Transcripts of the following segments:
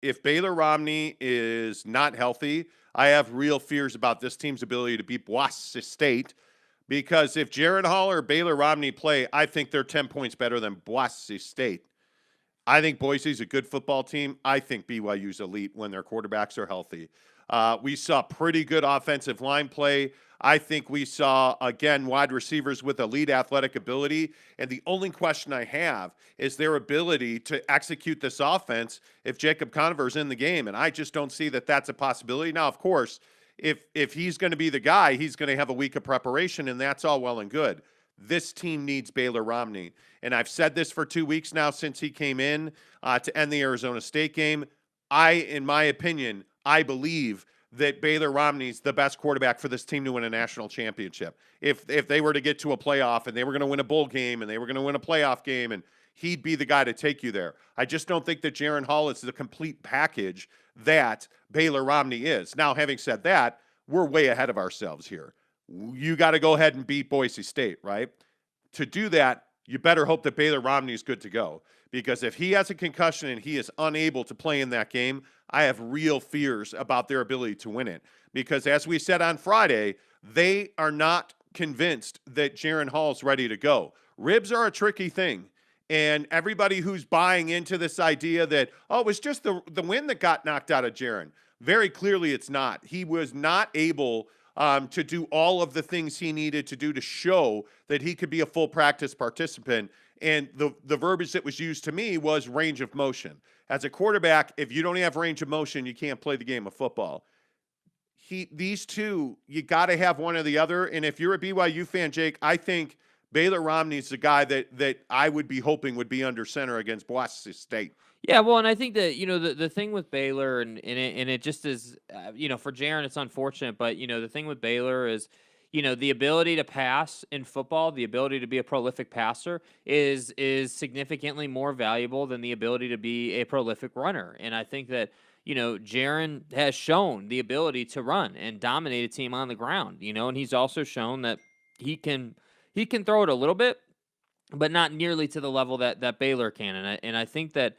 if Baylor Romney is not healthy, I have real fears about this team's ability to beat Boise State. Because if Jaren Hall or Baylor Romney play, I think they're 10 points better than Boise State. I think Boise's a good football team. I think BYU's elite when their quarterbacks are healthy. We saw pretty good offensive line play. I think we saw, again, wide receivers with elite athletic ability. And the only question I have is their ability to execute this offense if Jacob Conover is in the game. And I just don't see that that's a possibility. Now, of course, if he's going to be the guy, he's going to have a week of preparation, and that's all well and good. This team needs Baylor Romney. And I've said this for 2 weeks now since he came in to end the Arizona State game. In my opinion, I believe that Baylor Romney's the best quarterback for this team to win a national championship. If they were to get to a playoff and they were going to win a bowl game and they were going to win a playoff game, and he'd be the guy to take you there. I just don't think that Jaren Hall is the complete package that Baylor Romney is. Now, having said that, we're way ahead of ourselves here. You got to go ahead and beat Boise State, right? To do that, you better hope that Baylor Romney is good to go. Because if he has a concussion and he is unable to play in that game, I have real fears about their ability to win it. Because as we said on Friday, they are not convinced that Jaren Hall's ready to go. Ribs are a tricky thing. And everybody who's buying into this idea that, oh, it was just the win that got knocked out of Jaren, very clearly it's not. He was not able to do all of the things he needed to do to show that he could be a full practice participant. And the verbiage that was used to me was range of motion. As a quarterback, if you don't have range of motion, you can't play the game of football. These two, you got to have one or the other. And if you're a BYU fan, Jake, I think Baylor Romney's the guy that I would be hoping would be under center against Boise State. Yeah, well, and I think that, the thing with Baylor and it just is, for Jaren, it's unfortunate, but, the thing with Baylor is, the ability to pass in football, the ability to be a prolific passer is significantly more valuable than the ability to be a prolific runner. And I think that, Jaren has shown the ability to run and dominate a team on the ground, and he's also shown that he can throw it a little bit, but not nearly to the level that Baylor can. And I think that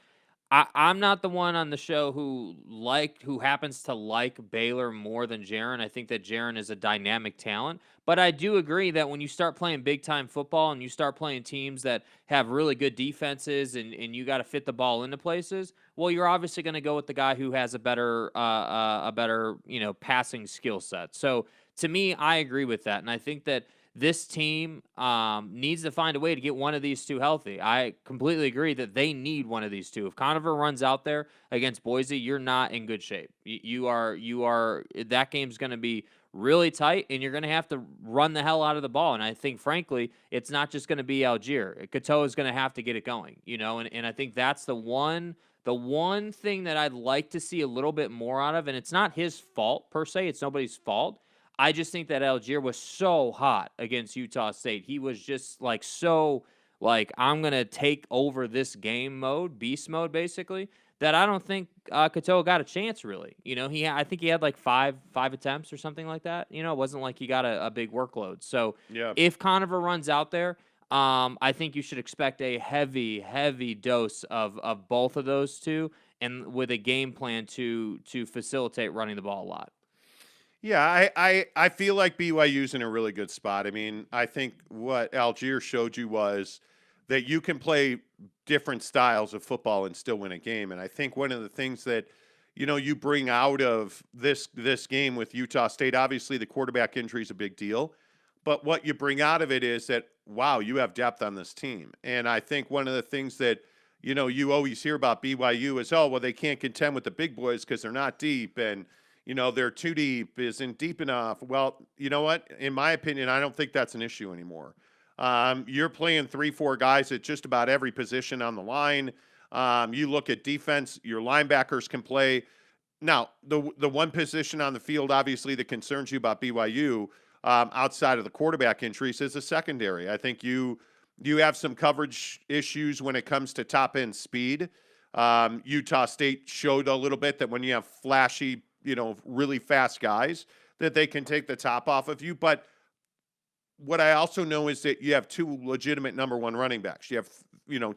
I'm not the one on the show who happens to like Baylor more than Jaren. I think that Jaren is a dynamic talent, but I do agree that when you start playing big time football and you start playing teams that have really good defenses and you got to fit the ball into places, well, you're obviously going to go with the guy who has a better passing skill set. So to me, I agree with that, and I think that this team needs to find a way to get one of these two healthy. I completely agree that they need one of these two. If Conover runs out there against Boise, you're not in good shape. You are. That game's going to be really tight, and you're going to have to run the hell out of the ball. And I think, frankly, it's not just going to be Algier. Cateau is going to have to get it going, and I think that's the one thing that I'd like to see a little bit more out of, and it's not his fault per se. It's nobody's fault. I just think that Algier was so hot against Utah State. He was just I'm going to take over this game mode, beast mode, basically, that I don't think Cateau got a chance, really. I think he had like five attempts or something like that. It wasn't like he got a big workload. So Yeah. if Conover runs out there, I think you should expect a heavy, heavy dose of both of those two, and with a game plan to facilitate running the ball a lot. Yeah, I feel like BYU's in a really good spot. I mean, I think what Algier showed you was that you can play different styles of football and still win a game. And I think one of the things that, you bring out of this game with Utah State, obviously the quarterback injury is a big deal. But what you bring out of it is that, wow, you have depth on this team. And I think one of the things that, you always hear about BYU is, oh, well, they can't contend with the big boys because they're not deep. And they're too deep, isn't deep enough. Well, you know what? In my opinion, I don't think that's an issue anymore. You're playing 3-4 guys at just about every position on the line. You look at defense, your linebackers can play. Now, the one position on the field, obviously, that concerns you about BYU outside of the quarterback injuries is the secondary. I think you have some coverage issues when it comes to top-end speed. Utah State showed a little bit that when you have flashy, really fast guys, that they can take the top off of you. But what I also know is that you have two legitimate number one running backs. You have,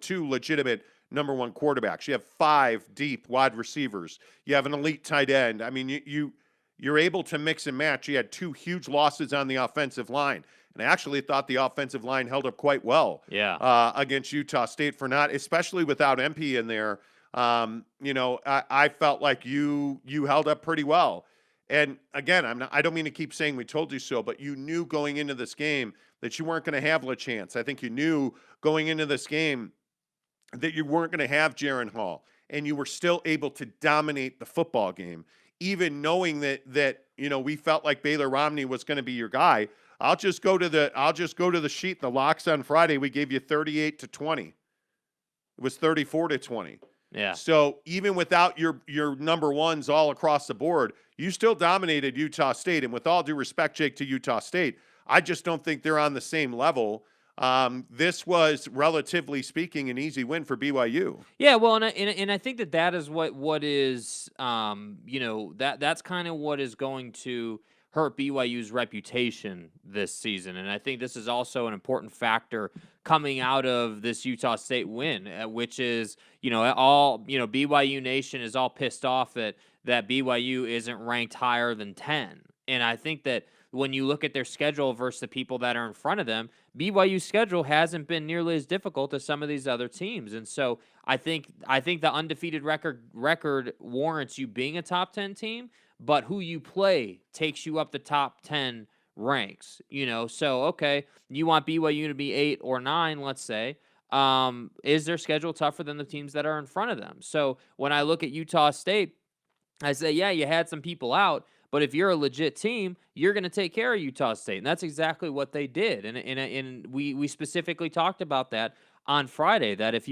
two legitimate number one quarterbacks. You have 5 deep wide receivers. You have an elite tight end. I mean, you're able to mix and match. You had 2 huge losses on the offensive line. And I actually thought the offensive line held up quite well against Utah State for not, especially without MP in there. I felt like you held up pretty well. And again, I don't mean to keep saying we told you so, but you knew going into this game that you weren't going to have a chance. I think you knew going into this game that you weren't going to have Jaren Hall, and you were still able to dominate the football game, even knowing that we felt like Baylor Romney was going to be your guy. I'll just go to the sheet, the locks on Friday. We gave you 38-20. It was 34-20. Yeah. So even without your number ones all across the board, you still dominated Utah State. And with all due respect, Jake, to Utah State, I just don't think they're on the same level. This was, relatively speaking, an easy win for BYU. Yeah, well, and I think that is what is that's kind of what is going to hurt BYU's reputation this season. And I think this is also an important factor coming out of this Utah State win, which is, BYU Nation is all pissed off that BYU isn't ranked higher than 10. And I think that when you look at their schedule versus the people that are in front of them, BYU's schedule hasn't been nearly as difficult as some of these other teams. And so I think the undefeated record warrants you being a top 10 team, but who you play takes you up the top 10 ranks, So, okay, you want BYU to be 8 or 9, let's say. Is their schedule tougher than the teams that are in front of them? So when I look at Utah State, I say, yeah, you had some people out, but if you're a legit team, you're going to take care of Utah State. And that's exactly what they did. And we specifically talked about that on Friday, that if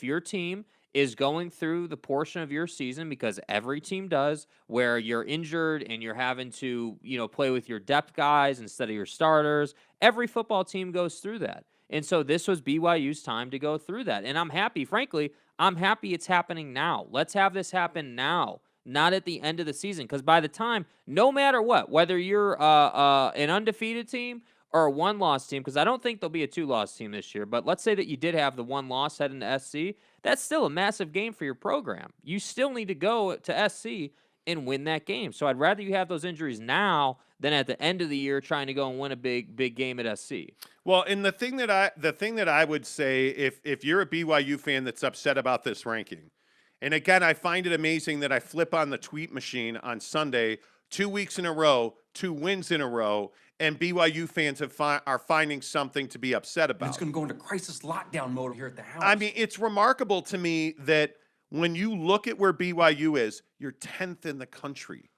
your team is going through the portion of your season, because every team does, where you're injured and you're having to, play with your depth guys instead of your starters, every football team goes through that. And so this was BYU's time to go through that. And I'm happy it's happening now. Let's have this happen now, not at the end of the season. Because by the time, no matter what, whether you're an undefeated team or a 1-loss team, because I don't think there'll be a 2-loss team this year, but let's say that you did have the 1 loss heading to SC, that's still a massive game for your program. You still need to go to SC and win that game. So I'd rather you have those injuries now than at the end of the year trying to go and win a big game at SC. Well, and the thing that I would say, if you're a BYU fan that's upset about this ranking, and again, I find it amazing that I flip on the tweet machine on Sunday, 2 weeks in a row, 2 wins in a row, and BYU fans are finding something to be upset about. It's going to go into crisis lockdown mode here at the house. I mean, it's remarkable to me that when you look at where BYU is, you're 10th in the country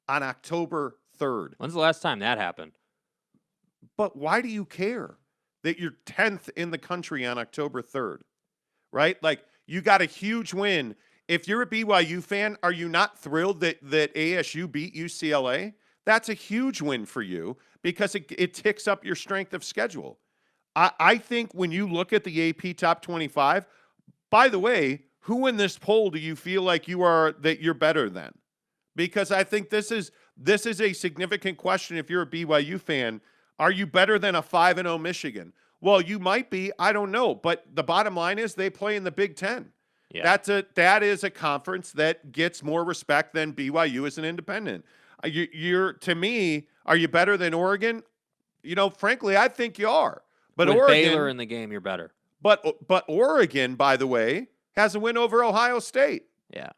on October 3rd. When's the last time that happened? But why do you care that you're 10th in the country on October 3rd, right? Like, you got a huge win. If you're a BYU fan, are you not thrilled that ASU beat UCLA? That's a huge win for you because it ticks up your strength of schedule. I think when you look at the AP Top 25, by the way, who in this poll do you feel like you're better than? Because I think this is a significant question if you're a BYU fan. Are you better than a 5-0 Michigan? Well, you might be. I don't know. But the bottom line is they play in the Big Ten. Yeah. That is a conference that gets more respect than BYU as an independent. To me, are you better than Oregon? Frankly, I think you are. But with Oregon, Baylor in the game, you're better. But Oregon, by the way, has a win over Ohio State. Yeah.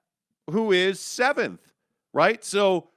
Who is 7th, right? So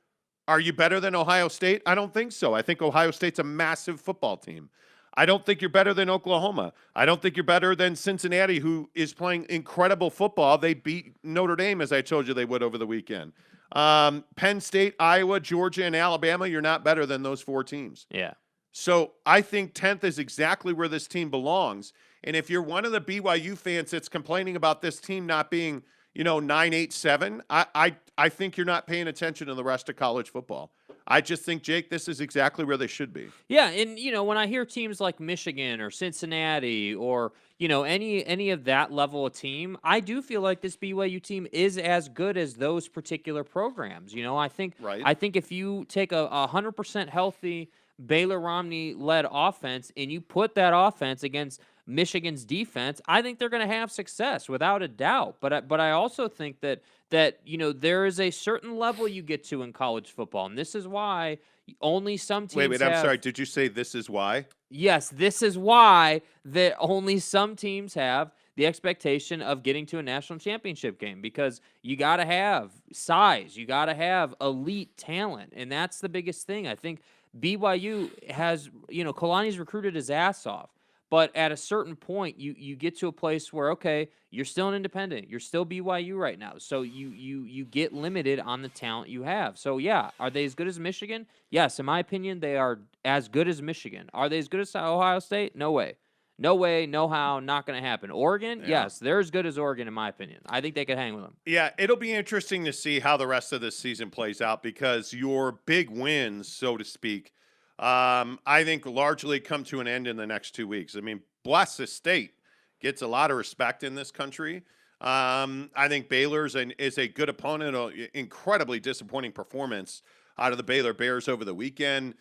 are you better than Ohio State? I don't think so. I think Ohio State's a massive football team. I don't think you're better than Oklahoma. I don't think you're better than Cincinnati, who is playing incredible football. They beat Notre Dame, as I told you they would over the weekend. Penn State, Iowa, Georgia, and Alabama, you're not better than those 4 teams. Yeah. So I think 10th is exactly where this team belongs. And if you're one of the BYU fans that's complaining about this team not being, 9-8-7, I think you're not paying attention to the rest of college football. I just think, Jake, this is exactly where they should be. Yeah, and when I hear teams like Michigan or Cincinnati or any of that level of team, I do feel like this BYU team is as good as those particular programs. I think Right. I think if you take a 100% healthy Baylor Romney led offense and you put that offense against Michigan's defense, I think they're going to have success without a doubt. But I also think that there is a certain level you get to in college football, and this is why only some teams Wait, have. I'm sorry. Did you say this is why? Yes, this is why that only some teams have the expectation of getting to a national championship game, because you got to have size, you got to have elite talent, and that's the biggest thing. I think BYU has, Kalani's recruited his ass off, but at a certain point, you get to a place where, okay, you're still an independent, you're still BYU right now, so you get limited on the talent you have. So yeah, are they as good as Michigan? Yes, in my opinion, they are as good as Michigan. Are they as good as Ohio State? No way. No way, no how, not going to happen. Oregon, yes, they're as good as Oregon in my opinion. I think they could hang with them. Yeah, it'll be interesting to see how the rest of this season plays out, because your big wins, so to speak, I think largely come to an end in the next 2 weeks. I mean, Boise State gets a lot of respect in this country. I think Baylor's is a good opponent. An incredibly disappointing performance out of the Baylor Bears over the weekend.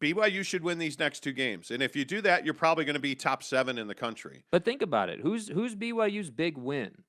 BYU should win these next 2 games, and if you do that, you're probably going to be top 7 in the country. But think about it. Who's BYU's big win?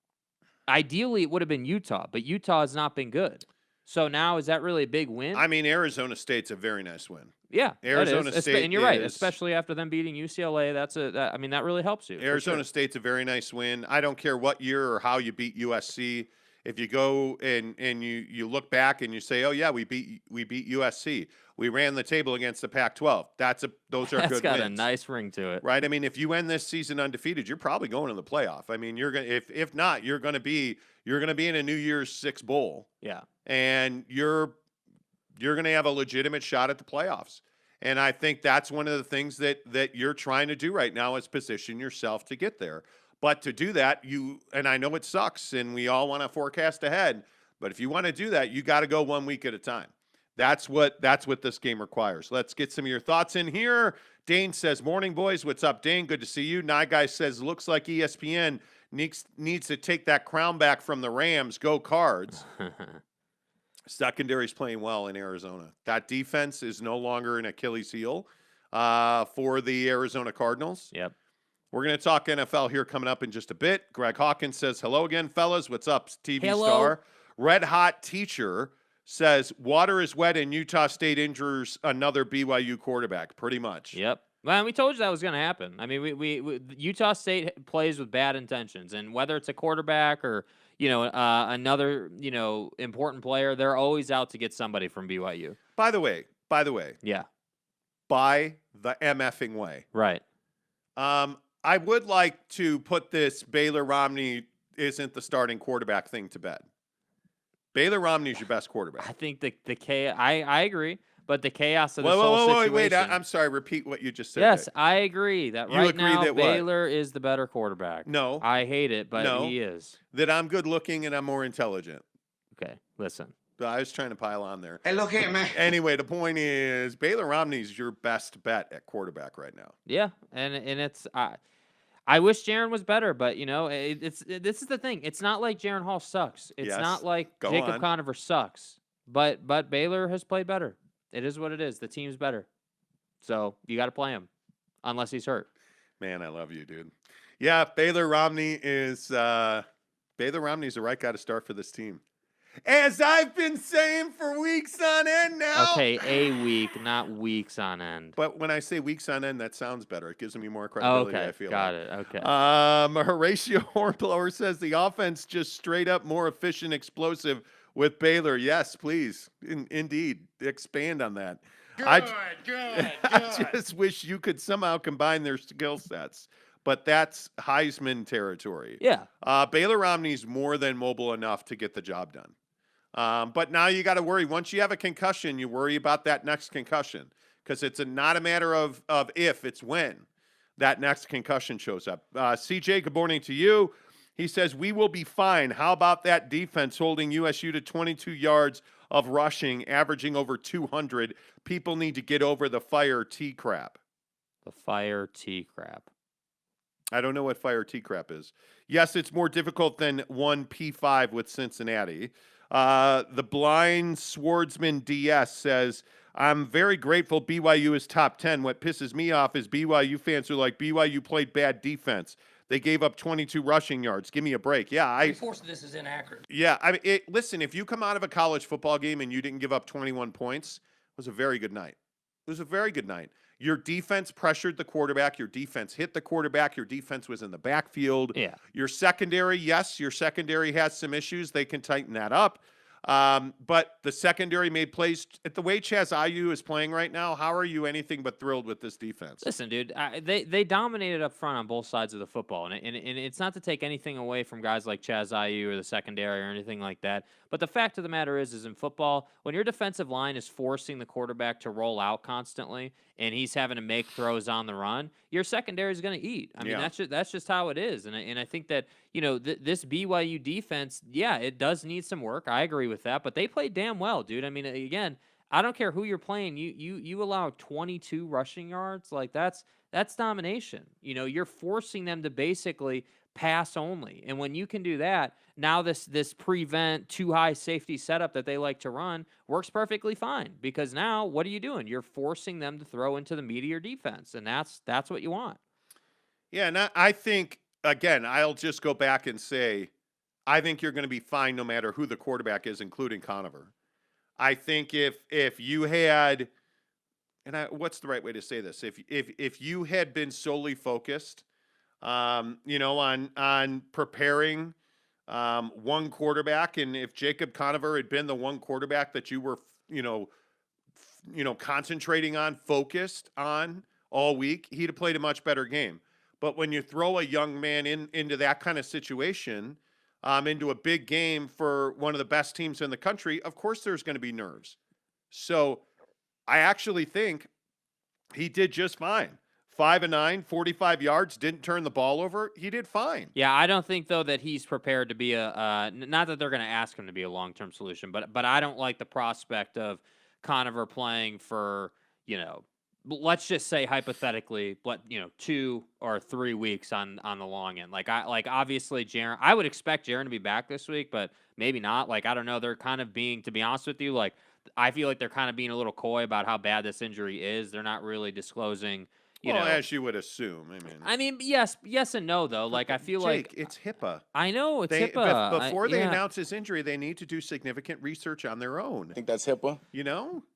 Ideally, it would have been Utah, but Utah has not been good. So now, is that really a big win? I mean, Arizona State's a very nice win. Yeah, Arizona State, and you're right, especially after them beating UCLA. That really helps you. Arizona State's a very nice win. I don't care what year or how you beat USC. If you go and you look back and you say, oh yeah, we beat USC. We ran the table against the Pac-12. Those are good wins. That's got a nice ring to it, right? I mean, if you end this season undefeated, you're probably going to the playoff. I mean, you're gonna if not, you're gonna be in a New Year's Six bowl. Yeah, and you're gonna have a legitimate shot at the playoffs. And I think that's one of the things that you're trying to do right now, is position yourself to get there. But to do that, and I know it sucks, and we all want to forecast ahead, but if you want to do that, you got to go 1 week at a time. That's what this game requires. Let's get some of your thoughts in here. Dane says, morning, boys. What's up, Dane? Good to see you. Nye Guy says, looks like ESPN needs to take that crown back from the Rams. Go Cards. Secondary's playing well in Arizona. That defense is no longer an Achilles heel for the Arizona Cardinals. Yep. We're going to talk NFL here coming up in just a bit. Greg Hawkins says, hello again, fellas. What's up, TV Hello. star? Red Hot Teacher says, water is wet and Utah State injures another BYU quarterback, pretty much. Yep. Well, we told you that was going to happen. I mean, we Utah State plays with bad intentions, and whether it's a quarterback or another important player, they're always out to get somebody from BYU. By the way, yeah, by the MFing way, right? I would like to put this Baylor Romney isn't the starting quarterback thing to bed. Baylor Romney is your best quarterback. I think the chaos. I agree. But the chaos of this whole situation. Wait, I'm sorry. Repeat what you just said. Yes, there. I agree that you right agree now that Baylor is the better quarterback. No. I hate it, but he is. That I'm good looking and I'm more intelligent. Okay, listen. I was trying to pile on there. Hey, look here, man. Anyway, the point is Baylor Romney's your best bet at quarterback right now. Yeah, and it's I wish Jaren was better, but this is the thing. It's not like Jaren Hall sucks. It's not like Jacob Conover sucks. But Baylor has played better. It is what it is. The team's better. So you got to play him unless he's hurt. Man, I love you, dude. Yeah, Baylor Romney's the right guy to start for this team. As I've been saying for weeks on end now. Okay, a week, not weeks on end. But when I say weeks on end, that sounds better. It gives me more credibility, okay, I feel got like. it. Okay. Horatio Hornblower says the offense just straight up more efficient, explosive with Baylor. Yes, please. Indeed. Expand on that. Good. I just wish you could somehow combine their skill sets. But that's Heisman territory. Yeah. Baylor Romney's more than mobile enough to get the job done. But now you got to worry. Once you have a concussion, you worry about that next concussion, because it's not a matter of if, it's when that next concussion shows up. CJ, good morning to you. He says, we will be fine. How about that defense holding USU to 22 yards of rushing, averaging over 200? People need to get over the fire T crap. The fire T crap. I don't know what fire T crap is. Yes, it's more difficult than 1 P5 with Cincinnati. The blind swordsman DS says, I'm very grateful BYU is top 10. What pisses me off is BYU fans are like, BYU played bad defense. They gave up 22 rushing yards. Give me a break. Yeah, Three-fourths of this is inaccurate. yeah. I mean, listen, if you come out of a college football game and you didn't give up 21 points, it was a very good night. It was a very good night. Your defense pressured the quarterback. Your defense hit the quarterback. Your defense was in the backfield. Yeah. Your secondary, yes, your secondary has some issues. They can tighten that up. But the secondary made plays. At the way Chaz Ayu is playing right now, how are you anything but thrilled with this defense? Listen, dude, they dominated up front on both sides of the football, and it's not to take anything away from guys like Chaz Ayu or the secondary or anything like that. But the fact of the matter is in football, when your defensive line is forcing the quarterback to roll out constantly, and he's having to make throws on the run, your secondary is going to eat. I mean, that's just how it is. And I think that this BYU defense, yeah, it does need some work. I agree with that, but they played damn well, dude. I mean, again, I don't care who you're playing. You allow 22 rushing yards, like that's domination. You're forcing them to basically pass only, and when you can do that, now this prevent too high safety setup that they like to run works perfectly fine, because now what are you doing? You're forcing them to throw into the meat of your defense, and that's what you want. Yeah, and I think, again, I'll just go back and say, I think you're going to be fine no matter who the quarterback is, including Conover. I think if you had, and what's the right way to say this? If you had been solely focused, on preparing one quarterback, and if Jacob Conover had been the one quarterback that you were, concentrating on, focused on all week, he'd have played a much better game. But when you throw a young man into that kind of situation, into a big game for one of the best teams in the country, of course there's going to be nerves. So I actually think he did just fine. 5 of 9, 45 yards, didn't turn the ball over. He did fine. Yeah, I don't think, though, that he's prepared to be not that they're going to ask him to be a long-term solution, but I don't like the prospect of Conover playing for, let's just say hypothetically, 2 or 3 weeks on the long end. Like obviously Jaren, I would expect Jaren to be back this week, but maybe not. Like, I don't know. They're kind of being, to be honest with you, like, I feel like they're kind of being a little coy about how bad this injury is. They're not really disclosing. As you would assume. I mean, yes and no, though. Like, I feel Jake, like it's HIPAA. I know it's HIPAA. Before they announce his injury, they need to do significant research on their own. I think that's HIPAA.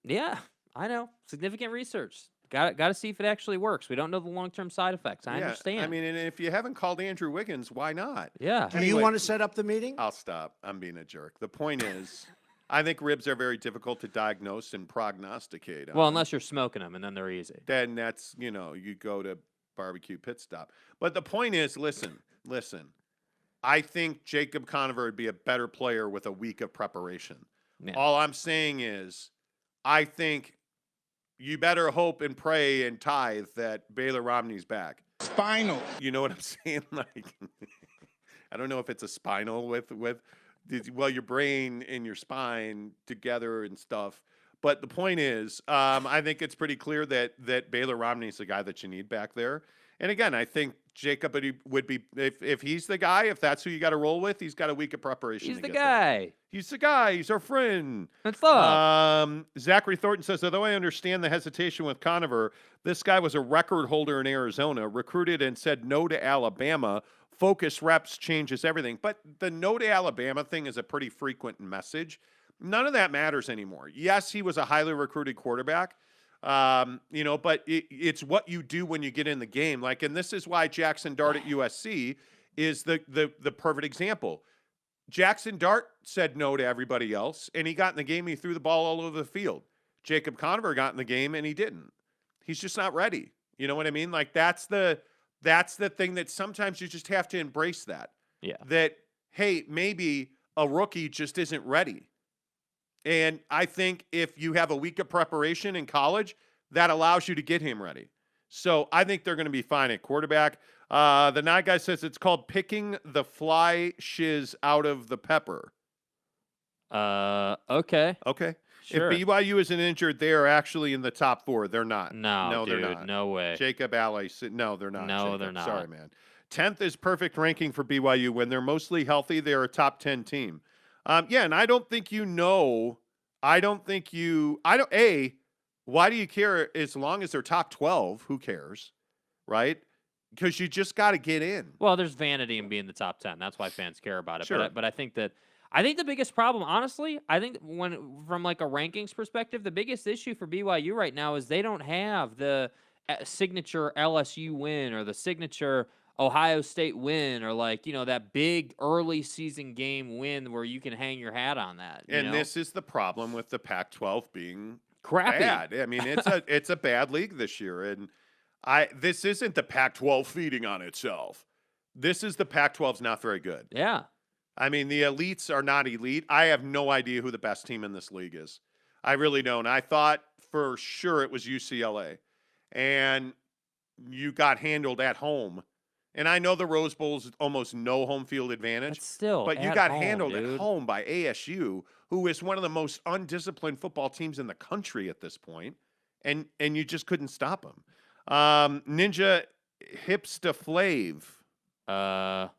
Yeah, I know. Significant research. Got to see if it actually works. We don't know the long-term side effects. I understand. I mean, and if you haven't called Andrew Wiggins, why not? Yeah. Do you want to set up the meeting? I'll stop. I'm being a jerk. The point is, I think ribs are very difficult to diagnose and prognosticate. Well, unless you're smoking them, and then they're easy. Then that's, you go to barbecue pit stop. But the point is, listen. I think Jacob Conover would be a better player with a week of preparation. Yeah. All I'm saying is, I think you better hope and pray and tithe that Baylor Romney's back. Spinal. You know what I'm saying? Like, I don't know if it's a spinal with your brain and your spine together and stuff. But the point is, I think it's pretty clear that Baylor Romney's the guy that you need back there. And again, I think Jacob would be, if he's the guy, if that's who you got to roll with, he's got a week of preparation. He's to the get guy. there. He's the guy. He's our friend. That's love. Zachary Thornton says, although I understand the hesitation with Conover, this guy was a record holder in Arizona, recruited and said no to Alabama. Focus reps changes everything. But the no to Alabama thing is a pretty frequent message. None of that matters anymore. Yes, he was a highly recruited quarterback, but it's what you do when you get in the game. Like, and this is why Jackson Dart at USC is the perfect example. Jackson Dart said no to everybody else, and he got in the game and he threw the ball all over the field. Jacob Conover got in the game and he didn't. He's just not ready. You know what I mean? Like, that's the thing that sometimes you just have to embrace that. Yeah. That, hey, maybe a rookie just isn't ready. And I think if you have a week of preparation in college, that allows you to get him ready. So I think they're going to be fine at quarterback. The night guy says it's called picking the fly shiz out of the pepper. Okay. Okay. Sure. If BYU isn't injured, they are actually in the top 4. They're not. No, they're dude, not. no way. Jacob Alley. No, they're not. No, Jacob. they're not. Sorry, man. 10th is perfect ranking for BYU. When they're mostly healthy, they're a top 10 team. And I don't think Why do you care? As long as they're top 12, who cares, right? Because you just got to get in. Well, there's vanity in being the top 10. That's why fans care about it. Sure. But I think the biggest problem, honestly, I think when from like a rankings perspective, the biggest issue for BYU right now is they don't have the signature LSU win or the signature Ohio State win or like, that big early season game win where you can hang your hat on that. And this is the problem with the Pac-12 being crappy. bad. I mean, it's a bad league this year, and this isn't the Pac-12 feeding on itself. This is the Pac-12's not very good. Yeah. I mean, the elites are not elite. I have no idea who the best team in this league is. I really don't. I thought for sure it was UCLA, and you got handled at home. And I know the Rose Bowl's almost no home field advantage, but you got handled at home by ASU, who is one of the most undisciplined football teams in the country at this point, and you just couldn't stop them. Ninja Hipsta Flav.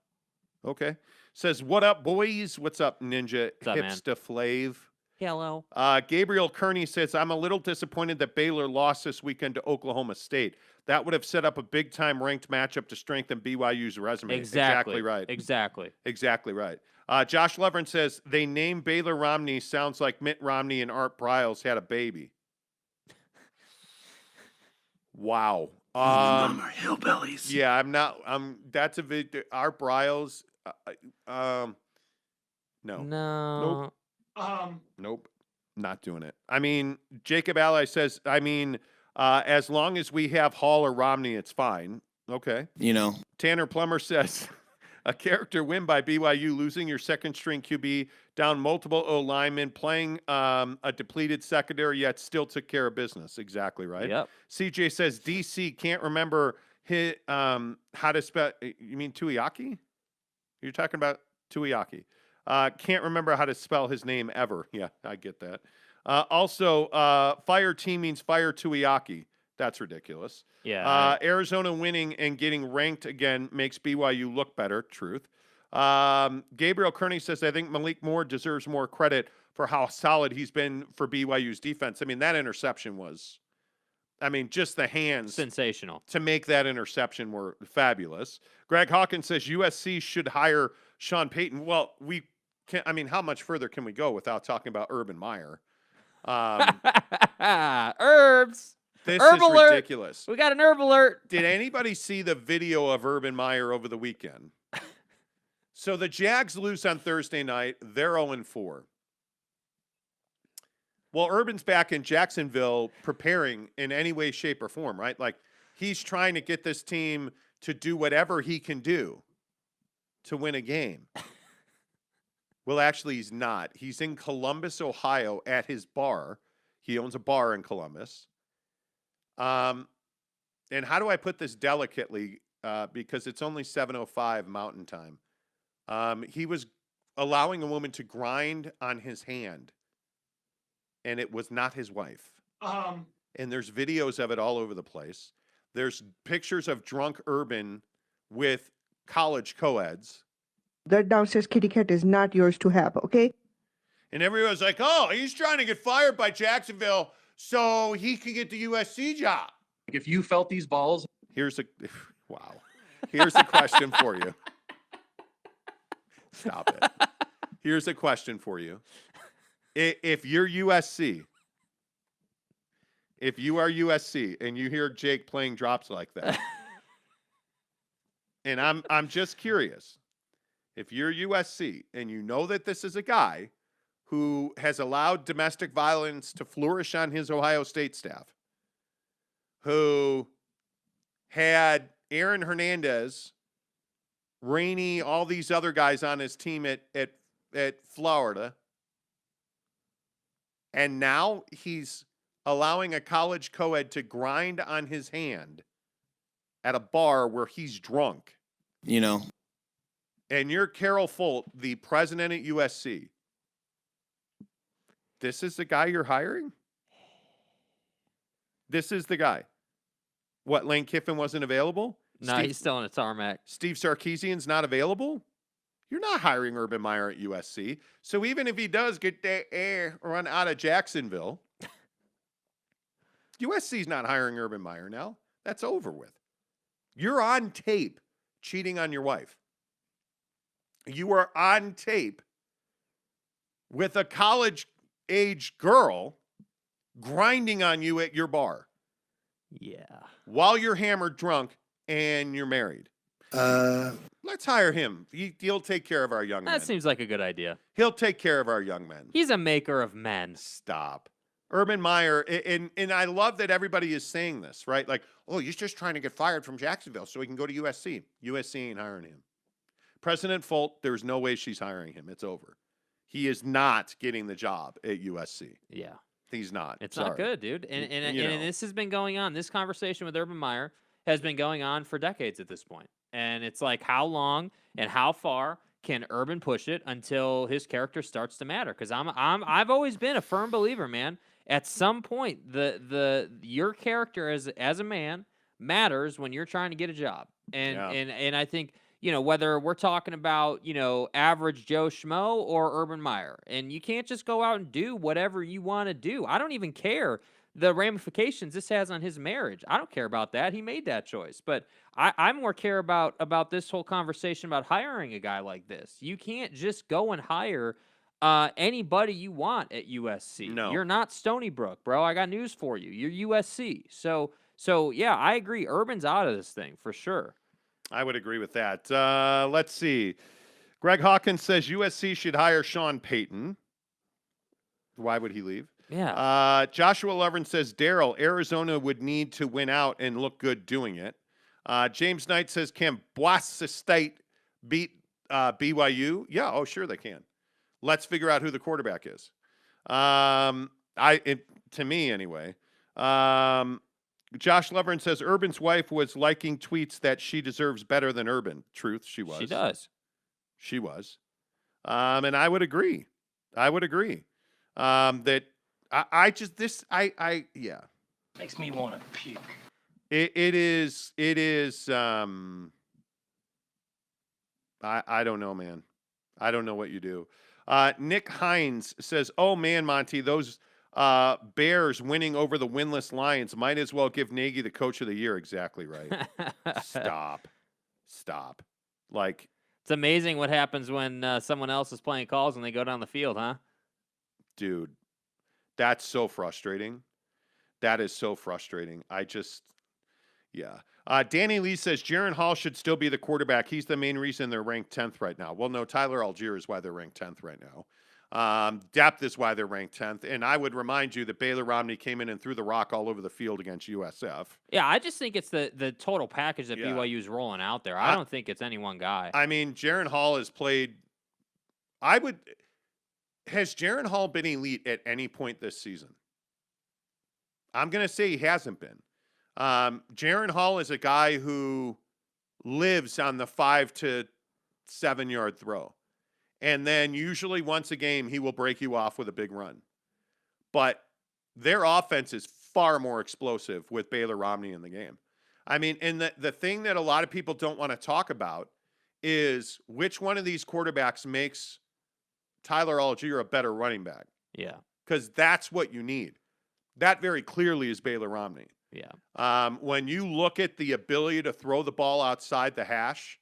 Okay. Says, what up, boys? What's up, Ninja Hipsta Flav? Hello. Gabriel Kearney says, I'm a little disappointed that Baylor lost this weekend to Oklahoma State. That would have set up a big-time ranked matchup to strengthen BYU's resume. Exactly right. Exactly right. Josh Levern says, they named Baylor Romney. Sounds like Mitt Romney and Art Briles had a baby. Wow. None of them are hillbillies. Yeah, I'm not. That's a bit. Art Briles. No. No. Nope. Nope. Not doing it. I mean, Jacob Ally says, as long as we have Hall or Romney, it's fine. Okay. Tanner Plummer says, a character win by BYU, losing your second string QB, down multiple O linemen, playing a depleted secondary, yet still took care of business. Exactly right. Yep. CJ says, DC can't remember how to spell. You mean Tuiaki? You're talking about Tuiaki. Can't remember how to spell his name ever. Yeah, I get that. Also, fire team means fire Tuiaki. That's ridiculous. Yeah. Arizona winning and getting ranked again makes BYU look better. Truth. Gabriel Kearney says, I think Malik Moore deserves more credit for how solid he's been for BYU's defense. I mean, that interception was, just the hands. Sensational. To make that interception were fabulous. Greg Hawkins says USC should hire Sean Payton. Well, we can't, how much further can we go without talking about Urban Meyer? Herbs. This Herb is alert. ridiculous. We got an herb alert. Did anybody see the video of Urban Meyer over the weekend? So the Jags lose on Thursday night. They're 0-4. Well, Urban's back in Jacksonville preparing in any way, shape, or form, right? Like, he's trying to get this team to do whatever he can do to win a game. Well, actually, he's not. He's in Columbus, Ohio at his bar. He owns a bar in Columbus. And how do I put this delicately? Because it's only 7:05 Mountain Time. He was allowing a woman to grind on his hand, and it was not his wife. And there's videos of it all over the place. There's pictures of drunk Urban with college co-eds. That downstairs kitty cat is not yours to have, okay? And everyone's like, oh, he's trying to get fired by Jacksonville so he can get the USC job. If you felt these balls. Here's a question for you. Stop it. Here's a question for you. If you're USC, if you are USC and you hear Jake playing drops like that, and I'm just curious, if you're USC and you know that this is a guy who has allowed domestic violence to flourish on his Ohio State staff, who had Aaron Hernandez, Rainey, all these other guys on his team at Florida, and now he's allowing a college co-ed to grind on his hand at a bar where he's drunk. And you're Carol Folt, the president at USC. This is the guy you're hiring? This is the guy. What, Lane Kiffin wasn't available? No, he's still in a tarmac. Steve Sarkisian's not available? You're not hiring Urban Meyer at USC. So even if he does get that run out of Jacksonville, USC's not hiring Urban Meyer now. That's over with. You're on tape cheating on your wife. You are on tape with a college-age girl grinding on you at your bar. Yeah. While you're hammered drunk and you're married. Let's hire him. He'll take care of our young men. That seems like a good idea. He'll take care of our young men. He's a maker of men. Stop. Urban Meyer, and I love that everybody is saying this, right? Like, oh, he's just trying to get fired from Jacksonville so he can go to USC. USC ain't hiring him. President Folt, there's no way she's hiring him. It's over. He is not getting the job at USC. Yeah. He's not. It's Sorry. not good, dude. And this has been going on. This conversation with Urban Meyer has been going on for decades at this point. And it's like, how long and how far can Urban push it until his character starts to matter? Because I've always been a firm believer, man. At some point, your character as a man matters when you're trying to get a job. And I think, whether we're talking about, average Joe Schmo or Urban Meyer, and you can't just go out and do whatever you want to do. I don't even care the ramifications this has on his marriage. I don't care about that. He made that choice. But I more care about this whole conversation about hiring a guy like this. You can't just go and hire anybody you want at USC. No. You're not Stony Brook, bro. I got news for you. You're USC. So yeah, I agree. Urban's out of this thing for sure. I would agree with that. Let's see. Greg Hawkins says USC should hire Sean Payton. Why would he leave? Yeah. Joshua Lovren says, Daryl, Arizona would need to win out and look good doing it. James Knight says, can Boise State beat BYU? Yeah, oh, sure they can. Let's figure out who the quarterback is. To me, anyway. Josh Lovren says, Urban's wife was liking tweets that she deserves better than Urban. Truth, she was. She does. She was. And I would agree. That yeah. Makes me want to puke. It is, I don't know, man. I don't know what you do. Nick Hines says, oh man, Monty, those Bears winning over the winless Lions might as well give Nagy the coach of the year. Exactly right. Stop. Like, it's amazing what happens when someone else is playing calls and they go down the field, huh? Dude, that's so frustrating. That is so frustrating. Yeah. Danny Lee says Jaren Hall should still be the quarterback. He's the main reason they're ranked 10th right now. Well, no, Tyler Algier is why they're ranked 10th right now. Depth is why they're ranked 10th. And I would remind you that Baylor Romney came in and threw the rock all over the field against USF. Yeah, I just think it's the total package that BYU is rolling out there. I don't think it's any one guy. I mean, Jaren Hall has played – has Jaren Hall been elite at any point this season? I'm going to say he hasn't been. Jaren Hall is a guy who lives on the 5 to 7 yard throw. And then usually once a game, he will break you off with a big run. But their offense is far more explosive with Baylor Romney in the game. I mean, and the thing that a lot of people don't want to talk about is which one of these quarterbacks makes Tyler Algier a better running back. Yeah. Because that's what you need. That very clearly is Baylor Romney. Yeah. When you look at the ability to throw the ball outside the hash,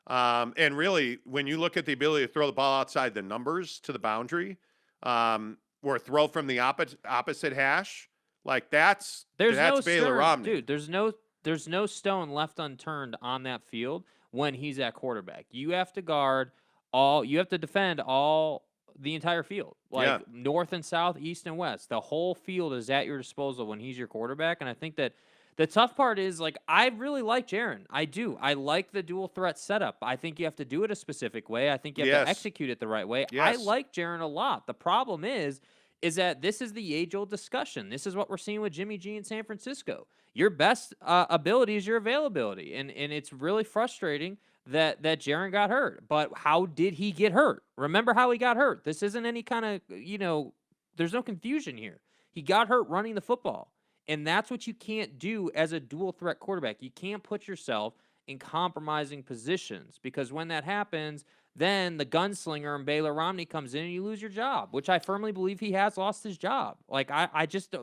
and really when you look at the ability to throw the ball outside the numbers to the boundary, or throw from the opposite hash, like that's no Baylor Romney. Dude, there's no stone left unturned on that field when he's at quarterback. You have to defend the entire field, like north and south, east and west. The whole field is at your disposal when he's your quarterback. And I think that the tough part is, like, I really like Jaren. I do. I like the dual threat setup. I think you have to do it a specific way. I think you have to execute it the right way. Yes. I like Jaren a lot. The problem is that this is the age-old discussion. This is what we're seeing with Jimmy G in San Francisco. Your best ability is your availability. And it's really frustrating that Jaren got hurt. But how did he get hurt? Remember how he got hurt. This isn't any kind of, there's no confusion here. He got hurt running the football. And that's what you can't do as a dual threat quarterback. You can't put yourself in compromising positions, because when that happens, then the gunslinger and Baylor Romney comes in and you lose your job, which I firmly believe he has lost his job. Like, I just,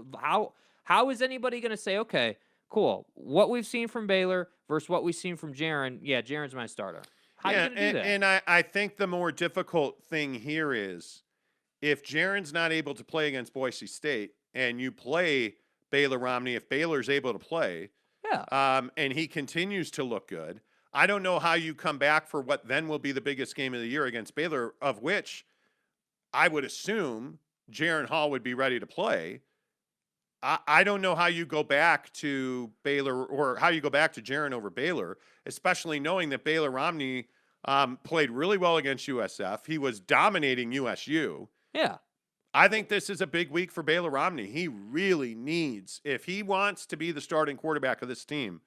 How is anybody going to say, okay, cool, what we've seen from Baylor versus what we've seen from Jaren, yeah, Jaren's my starter. How are you Yeah, going to do that? and I think the more difficult thing here is if Jaren's not able to play against Boise State and you play Baylor Romney, if Baylor's able to play, Yeah. and he continues to look good, I don't know how you come back for what then will be the biggest game of the year against Baylor, of which I would assume Jaren Hall would be ready to play. I don't know how you go back to Baylor or how you go back to Jaren over Baylor, especially knowing that Baylor Romney played really well against USF. He was dominating USU. Yeah. I think this is a big week for Baylor Romney. He really needs, if he wants to be the starting quarterback of this team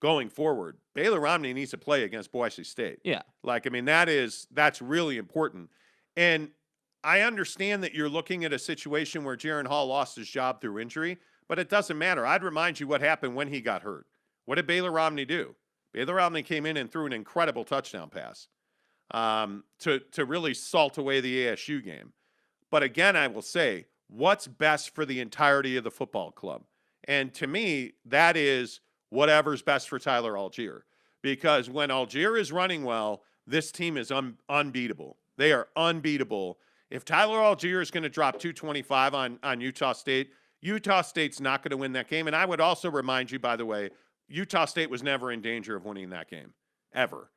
going forward, Baylor Romney needs to play against Boise State. Yeah. Like, I mean, that's really important. And I understand that you're looking at a situation where Jaren Hall lost his job through injury, but it doesn't matter. I'd remind you what happened when he got hurt. What did Baylor Romney do? Baylor Romney came in and threw an incredible touchdown pass to really salt away the ASU game. But again, I will say, what's best for the entirety of the football club? And to me, that is whatever's best for Tyler Algier. Because when Algier is running well, this team is unbeatable. They are unbeatable. If Tyler Algier is going to drop 225 on Utah State, Utah State's not going to win that game. And I would also remind you, by the way, Utah State was never in danger of winning that game, ever.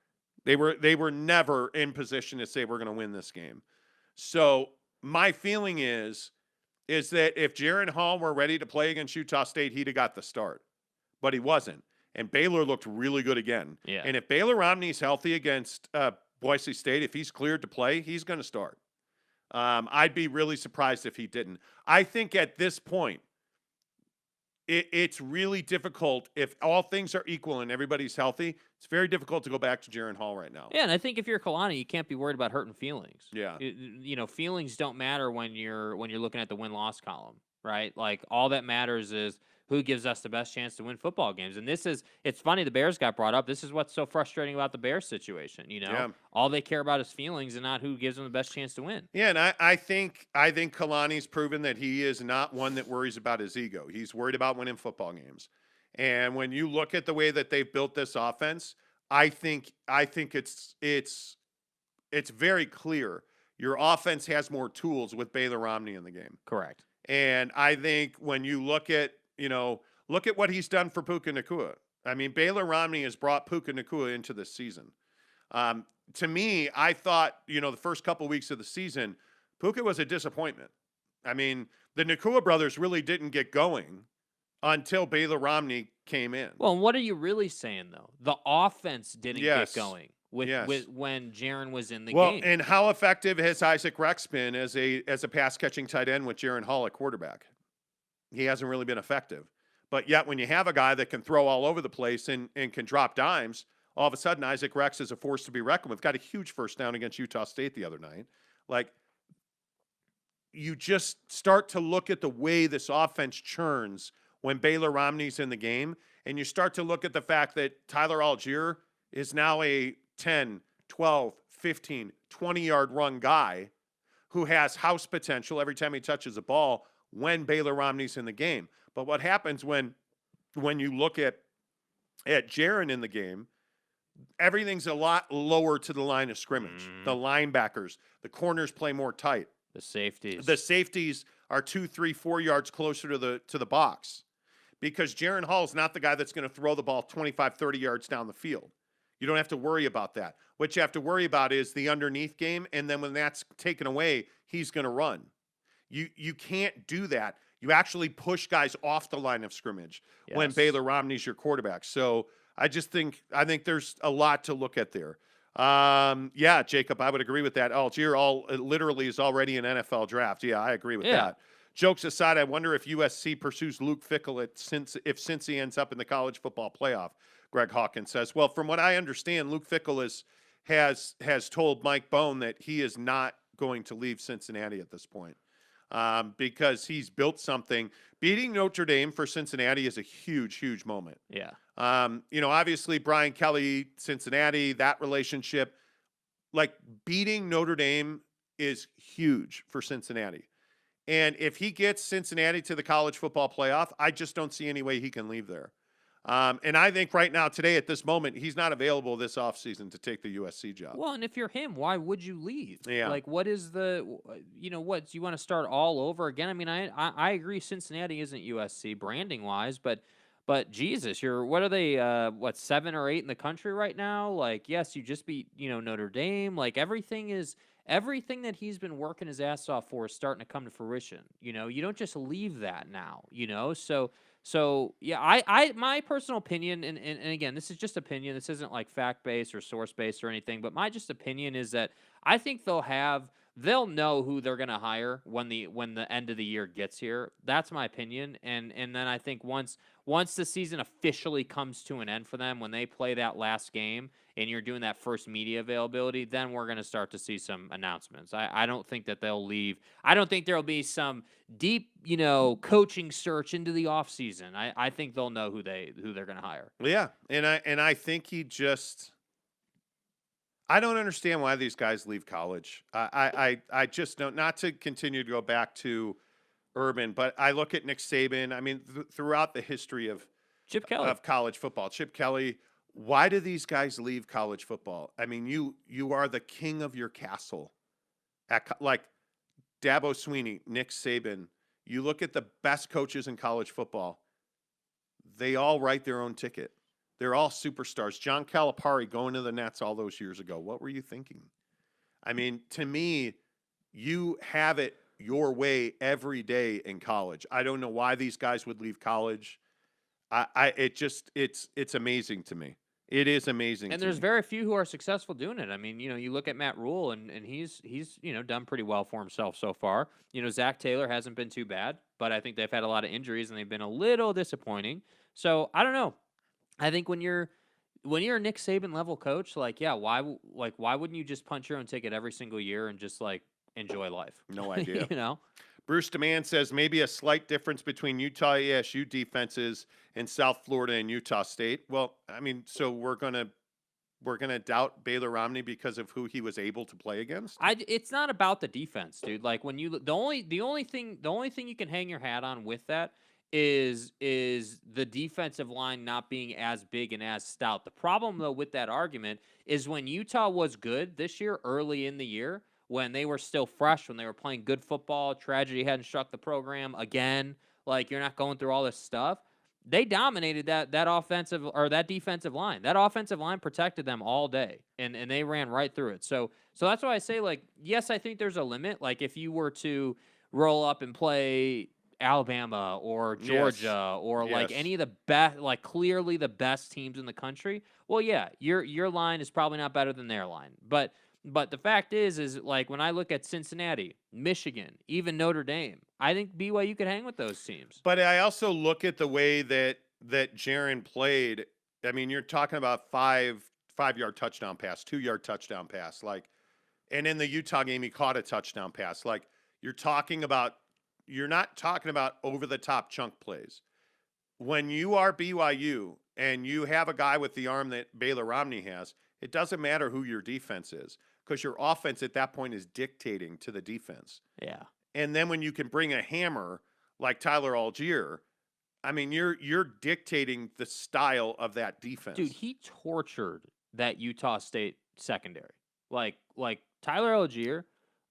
They were never in position to say we're going to win this game. So my feeling is that if Jaren Hall were ready to play against Utah State, he'd have got the start. But he wasn't. And Baylor looked really good again. Yeah. And if Baylor Romney's healthy against Boise State, if he's cleared to play, he's going to start. I'd be really surprised if he didn't. I think at this point, it's really difficult if all things are equal and everybody's healthy. It's very difficult to go back to Jaren Hall right now. Yeah, and I think if you're Kalani, you can't be worried about hurting feelings. Yeah. Feelings don't matter when you're looking at the win-loss column, right? Like, all that matters is who gives us the best chance to win football games. And it's funny the Bears got brought up. This is what's so frustrating about the Bears situation, Yeah. All they care about is feelings and not who gives them the best chance to win. Yeah, and I think Kalani's proven that he is not one that worries about his ego. He's worried about winning football games. And when you look at the way that they've built this offense, I think it's very clear your offense has more tools with Baylor Romney in the game. Correct. And I think when you look at what he's done for Puka Nacua. I mean, Baylor Romney has brought Puka Nacua into this season. To me, I thought, the first couple weeks of the season, Puka was a disappointment. I mean, the Nacua brothers really didn't get going until Baylor Romney came in. Well, and what are you really saying, though? The offense didn't Yes. get going with when Jaren was in the Well, game. and how effective has Isaac Rex been as a pass-catching tight end with Jaren Hall at quarterback? He hasn't really been effective. But yet when you have a guy that can throw all over the place and can drop dimes, all of a sudden Isaac Rex is a force to be reckoned with. Got a huge first down against Utah State the other night. Like, you just start to look at the way this offense churns when Baylor Romney's in the game, and you start to look at the fact that Tyler Algier is now a 10, 12, 15, 20-yard run guy who has house potential every time he touches a ball when Baylor Romney's in the game. But what happens when you look at Jaren in the game, everything's a lot lower to the line of scrimmage. The linebackers, the corners play more tight. The safeties. The safeties are 2, 3, 4 yards closer to the box because Jaren Hall is not the guy that's going to throw the ball 25, 30 yards down the field. You don't have to worry about that. What you have to worry about is the underneath game, and then when that's taken away, he's going to run. You can't do that. You actually push guys off the line of scrimmage when Baylor Romney's your quarterback. So I think there's a lot to look at there. Yeah, Jacob, I would agree with that. Algier literally is already an NFL draft. Yeah, I agree with that. Jokes aside, I wonder if USC pursues Luke Fickell if Cincy ends up in the college football playoff. Greg Hawkins says, well, from what I understand, Luke Fickell has told Mike Bone that he is not going to leave Cincinnati at this point. Because he's built something. Beating Notre Dame for Cincinnati is a huge, huge moment. Yeah. Obviously Brian Kelly, Cincinnati, that relationship, like beating Notre Dame is huge for Cincinnati. And if he gets Cincinnati to the college football playoff, I just don't see any way he can leave there. And I think right now, today, at this moment, he's not available this offseason to take the USC job. Well, and if you're him, why would you leave? Yeah. Like, what is what, do you want to start all over again? I mean, I agree Cincinnati isn't USC branding wise, but Jesus, what are they, 7 or 8 in the country right now? Like, yes, you just beat, Notre Dame. Like, everything that he's been working his ass off for is starting to come to fruition. You don't just leave that now, So yeah, my personal opinion, and again, this is just opinion. This isn't like fact based or source based or anything, but my just opinion is that I think they'll know who they're gonna hire when the end of the year gets here. That's my opinion, and then I think once the season officially comes to an end for them, when they play that last game and you're doing that first media availability, then we're gonna start to see some announcements. I don't think that they'll leave. I don't think there'll be some deep, coaching search into the offseason. I think they'll know who they're gonna hire. Yeah, and I think I don't understand why these guys leave college. I just don't. Not to continue to go back to Urban, but I look at Nick Saban. I mean, throughout the history of Chip Kelly. of college football, Chip Kelly. Why do these guys leave college football? I mean, you are the king of your castle. Like Dabo Swinney, Nick Saban. You look at the best coaches in college football. They all write their own ticket. They're all superstars. John Calipari going to the Nets all those years ago. What were you thinking? I mean, to me, you have it your way every day in college. I don't know why these guys would leave college. It's amazing to me. It is amazing. And there's very few who are successful doing it. I mean, you look at Matt Rule, and he's done pretty well for himself so far. Zach Taylor hasn't been too bad, but I think they've had a lot of injuries and they've been a little disappointing. So I don't know. I think when you're a Nick Saban level coach, why wouldn't you just punch your own ticket every single year and just enjoy life? No idea. Bruce Demand says maybe a slight difference between Utah ASU defenses and South Florida and Utah State. Well, I mean, so we're gonna doubt Baylor Romney because of who he was able to play against. It's not about the defense, dude. Like when the only thing you can hang your hat on with that is the defensive line not being as big and as stout. The problem though with that argument is when Utah was good this year, early in the year, when they were still fresh, when they were playing good football, tragedy hadn't struck the program again, like you're not going through all this stuff. They dominated that offensive or that defensive line. That offensive line protected them all day, and they ran right through it. So that's why I say, yes, I think there's a limit. Like if you were to roll up and play Alabama or Georgia or any of the best, clearly the best teams in the country, well, yeah, your line is probably not better than their line, but the fact is when I look at Cincinnati, Michigan, even Notre Dame, I think BYU could hang with those teams. But I also look at the way that Jaren played. I mean, you're talking about 5-yard touchdown pass, 2-yard touchdown pass, and in the Utah game, he caught a touchdown pass. You're not talking about over the top chunk plays. When you are BYU and you have a guy with the arm that Baylor Romney has, it doesn't matter who your defense is, because your offense at that point is dictating to the defense. Yeah. And then when you can bring a hammer like Tyler Algier, I mean, you're dictating the style of that defense. Dude, he tortured that Utah State secondary. Like Tyler Algier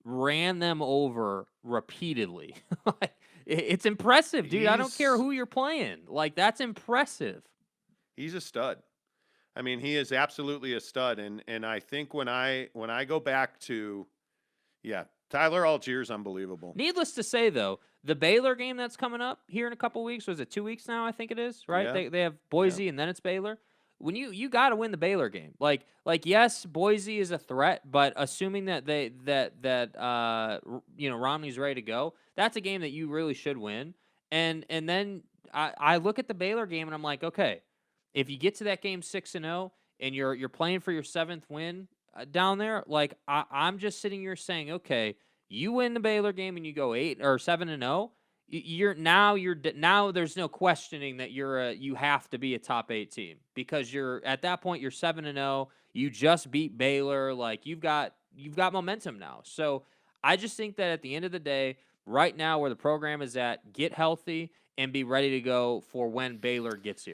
ran them over repeatedly. It's impressive, dude. I don't care who you're playing. That's impressive. He's a stud. I mean, he is absolutely a stud, and I think when I go back to, Tyler Algier's unbelievable. Needless to say, though, the Baylor game that's coming up here in a couple weeks, was it 2 weeks now? I think it is, right? Yeah. They have Boise and then it's Baylor. When you got to win the Baylor game, yes, Boise is a threat, but assuming that Romney's ready to go, that's a game that you really should win. And then I look at the Baylor game and I'm like, okay, if you get to that game 6-0 and you're playing for your 7th win down there, I'm just sitting here saying, okay, you win the Baylor game and you go 8 or 7-0. Now there's no questioning that you have to be a top 8 team, because you're at that point you're 7-0. You just beat Baylor. You've got momentum now. So I just think that at the end of the day, right now where the program is at, get healthy, and be ready to go for when Baylor gets here.